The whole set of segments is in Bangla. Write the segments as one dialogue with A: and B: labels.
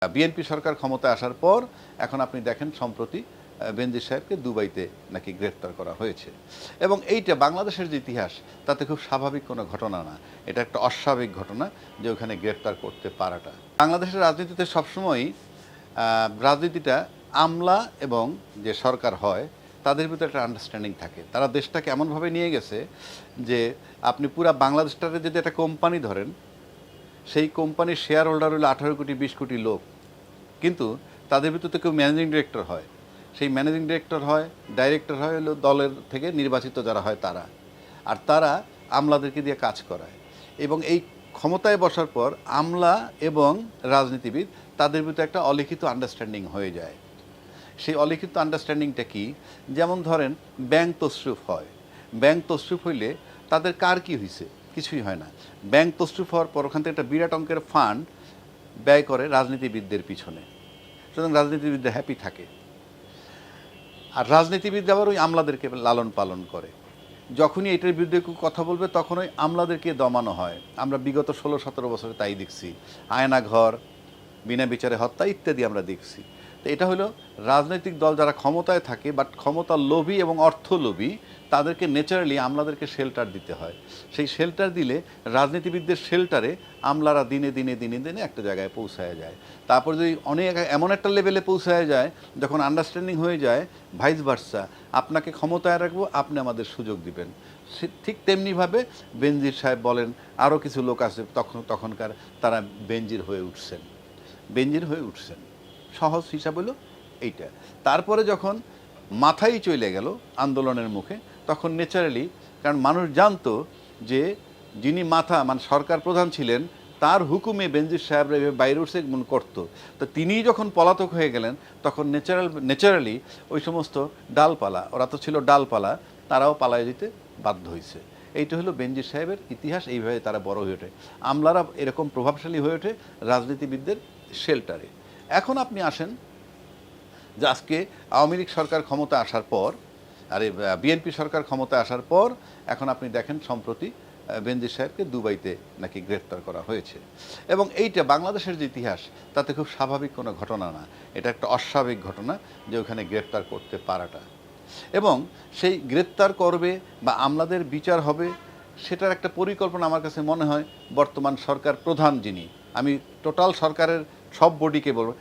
A: বিএনপি সরকার ক্ষমতায় আসার পর এখন আপনি দেখেন সম্প্রতি বেনজির সাহেবকে দুবাইতে নাকি গ্রেফতার করা হয়েছে এবং এইটা বাংলাদেশের যে ইতিহাস তাতে খুব স্বাভাবিক কোনো ঘটনা না, এটা একটা অস্বাভাবিক ঘটনা যে ওখানে গ্রেফতার করতে পারাটা। বাংলাদেশের রাজনীতিতে সবসময়ই রাজনীতিটা আমলা এবং যে সরকার হয় তাদের ভিতরে একটা আন্ডারস্ট্যান্ডিং থাকে। তারা দেশটাকে এমনভাবে নিয়ে গেছে যে আপনি পুরা বাংলাদেশটাকে যদি একটা কোম্পানি ধরেন, সেই কোম্পানির শেয়ার হোল্ডার হলো 18 কোটি 20 কোটি লোক, কিন্তু তাদের ভিতরে কেউ ম্যানেজিং ডিরেক্টর হয়, সেই ম্যানেজিং ডিরেক্টর হয়, ডাইরেক্টর হয় হলো দলের থেকে নির্বাচিত যারা হয় তারা, আর তারা আমলাদেরকে দিয়ে কাজ করায়। এবং এই ক্ষমতায় বসার পর আমলা এবং রাজনীতিবিদ তাদের ভিতরে একটা অলিখিত আন্ডারস্ট্যান্ডিং হয়ে যায়। সেই অলিখিত আন্ডারস্ট্যান্ডিংটা কি? যেমন ধরেন ব্যাংক তসরুফ হয়, ব্যাংক তসরুফ হইলে তাদের কার কি হয়েছে? কিছুই হয় না। ব্যাংক তসরুফ হওয়ার পর ওখান থেকে একটা বিরাট অঙ্কের ফান্ড ব্যয় করে রাজনীতিবিদদের পিছনে, সুতরাং রাজনীতিবিদরা হ্যাপি থাকে। আর রাজনীতিবিদ আবার ওই আমলাদেরকে লালন পালন করে। যখনই এটার বিরুদ্ধে কেউ কথা বলবে তখন ওই আমলাদেরকে দমানো হয়। আমরা বিগত 16-17 বছরে তাই দেখছি। আয়নাঘর, বিনা বিচারে হত্যা ইত্যাদি আমরা দেখছি। তো এটা হলো রাজনৈতিক দল যারা ক্ষমতায় থাকে বাট ক্ষমতার লোভী এবং অর্থ লোভী, তাদেরকে ন্যাচারালি আমলাদেরকে শেল্টার দিতে হয়। সেই শেল্টার দিলে রাজনীতিবিদদের শেল্টারে আমলারা দিনে দিনে দিনে দিনে একটা জায়গায় পৌঁছায় যায়। তারপর যদি অনেক এমন একটা লেভেলে পৌঁছায় যায় যখন আন্ডারস্ট্যান্ডিং হয়ে যায় ভাইস ভার্সা, আপনাকে ক্ষমতায় রাখবো, আপনি আমাদের সুযোগ দিবেন। ঠিক তেমনিভাবে বেনজির সাহেব বলেন, আরও কিছু লোক আছে তখনকার, তারা বেনজির হয়ে উঠছেন, বেনজির হয়ে উঠছেন। সহজ হিসাব হলো এইটা। তারপরে যখন মাথায় চলে গেল আন্দোলনের মুখে, তখন ন্যাচারালি, কারণ মানুষ জানতো যে যিনি মাথা মানে সরকার প্রধান ছিলেন তার হুকুমে বেনজির সাহেবরা বাইরে উঠছে করতো, তো তিনিই যখন পলাতক হয়ে গেলেন তখন ন্যাচারালি ওই সমস্ত ডালপালা, ওরা তো ছিল ডালপালা, তারাও পালায় যেতে বাধ্য হয়েছে। এইটা হলো বেনজির সাহেবের ইতিহাস। এইভাবে তারা বড় হয়ে ওঠে, আমলারা এরকম প্রভাবশালী হয়ে ওঠে রাজনীতিবিদদের শেল্টারে। এখন আপনি আসেন যে আজকে আওয়ামী লীগ সরকার ক্ষমতা আসার পর, বিএনপি সরকার ক্ষমতা আসার পর এখন আপনি দেখেন সম্প্রতি বেনজির সাহেবকে দুবাইতে নাকি গ্রেফতার করা হয়েছে এবং এইটা বাংলাদেশের যে ইতিহাস তাতে খুব স্বাভাবিক কোনো ঘটনা না, এটা একটা অস্বাভাবিক ঘটনা যে ওখানে গ্রেফতার করতে পারাটা। এবং সেই গ্রেফতার করবে বা আমলাদের বিচার হবে, সেটার একটা পরিকল্পনা আমার কাছে মনে হয় বর্তমান সরকার প্রধান যিনি, আমি টোটাল সরকারের সব বডিকে বলবো,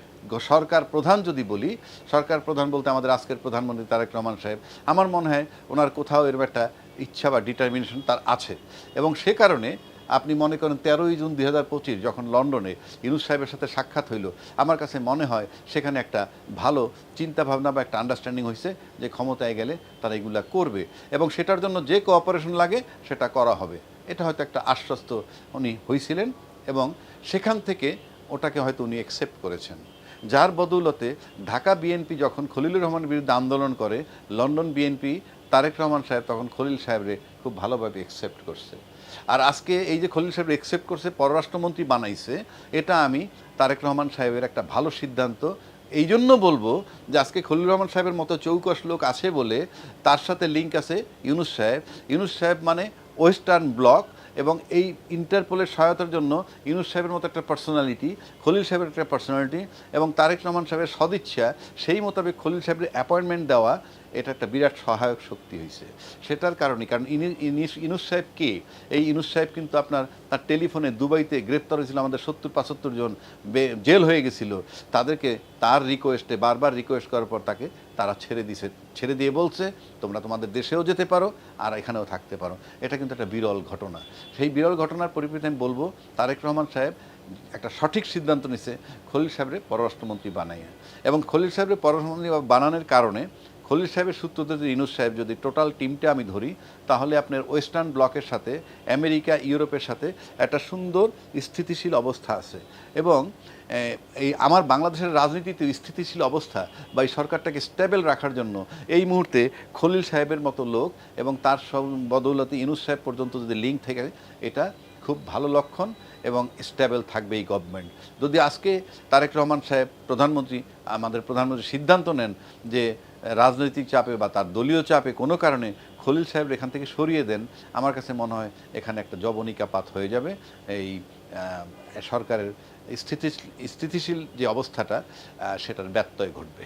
A: সরকার প্রধান যদি বলি, সরকার প্রধান বলতে আমাদের আজকের প্রধানমন্ত্রী তারেক রহমান সাহেব, আমার মনে হয় ওনার কোথাও এরকম একটা ইচ্ছা বা ডিটারমিনেশন তার আছে। এবং সে কারণে আপনি মনে করেন 13ই জুন 2025 যখন লন্ডনে ইউনূস সাহেবের সাথে সাক্ষাৎ হইল, আমার কাছে মনে হয় সেখানে একটা ভালো চিন্তাভাবনা বা একটা আন্ডারস্ট্যান্ডিং হয়েছে যে ক্ষমতায় গেলে তারা এগুলা করবে এবং সেটার জন্য যে কোঅপারেশন লাগে সেটা করা হবে। এটা হয়তো একটা আশ্বস্ত উনি হয়েছিলেন এবং সেখান থেকে ওটাকে হয়তো উনি অ্যাকসেপ্ট করেছেন, যার বদৌলতে ঢাকা বিএনপি যখন খলিলুর রহমানের বিরুদ্ধে আন্দোলন করে, লন্ডন বিএনপি তারেক রহমান সাহেব তখন খলিল সাহেবরে খুব ভালোভাবে অ্যাকসেপ্ট করছে। আর আজকে এই যে খলিল সাহেব অ্যাকসেপ্ট করছে, পররাষ্ট্রমন্ত্রী বানাইছে, এটা আমি তারেক রহমান সাহেবের একটা ভালো সিদ্ধান্ত এই জন্য বলবো যে আজকে খলিলুর রহমান সাহেবের মতো চৌকস লোক আছে বলে তার সাথে লিঙ্ক আছে ইউনূস সাহেব। ইউনূস সাহেব মানে ওয়েস্টার্ন ব্লক এবং এই ইন্টারপোলের সহায়তার জন্য ইউনূস সাহেবের মতো একটা পার্সোনালিটি, খলিল সাহেবের একটা পার্সোনালিটি এবং তারেক রহমান সাহেবের সদিচ্ছা, সেই মোতাবেক খলিল সাহেবের অ্যাপয়েন্টমেন্ট দেওয়া, এটা একটা বিরাট সহায়ক শক্তি হয়েছে। সেটার কারণে, কারণ ইউনূস সাহেব কে? এই ইউনূস সাহেব কিন্তু আপনার তার টেলিফোনে দুবাইতে গ্রেপ্তার হয়েছিল, আমাদের 70-75 জন জেল হয়ে গেছিল, তাদেরকে তার রিকোয়েস্টে বারবার রিকোয়েস্ট করার পর তাকে তারা ছেড়ে দিয়ে বলছে তোমরা তোমাদের দেশেও যেতে পারো আর এখানেও থাকতে পারো। এটা কিন্তু একটা বিরল ঘটনা। সেই বিরল ঘটনার পরিপ্রেক্ষিতে আমি বলবো তারেক রহমান সাহেব একটা সঠিক সিদ্ধান্ত নিছে খলিল সাহেবের পররাষ্ট্রমন্ত্রী বানাইয়া, এবং খলিল সাহেবের পররাষ্ট্রমন্ত্রী বানানোর কারণে খলিল সাহেবের সূত্র ধরে ইউনূস সাহেব, যদি টোটাল টিমটা আমি ধরি, তাহলে আপনার ওয়েস্টার্ন ব্লকের সাথে আমেরিকা ইউরোপের সাথে একটা সুন্দর স্থিতিশীল অবস্থা আছে। এবং এই আমার বাংলাদেশের রাজনীতিতে স্থিতিশীল অবস্থা বা এই সরকারটাকে স্টেবল রাখার জন্য এই মুহূর্তে খলিল সাহেবের মতো লোক এবং তার সব বদৌলতে ইউনূস সাহেব পর্যন্ত যদি লিঙ্ক থেকে, এটা খুব ভালো লক্ষণ এবং স্টেবল থাকবে এই গভর্নমেন্ট। যদি আজকে তারেক রহমান সাহেব আমাদের প্রধানমন্ত্রী সিদ্ধান্ত নেন যে রাজনৈতিক চাপে বা তার দলীয় চাপে কোনো কারণে খলিল সাহেব এখান থেকে সরিয়ে দেন, আমার কাছে মনে হয় এখানে একটা জবনিকাপাত হয়ে যাবে এই সরকারের স্থিতিশীল যে অবস্থাটা সেটার ব্যত্যয় ঘটবে।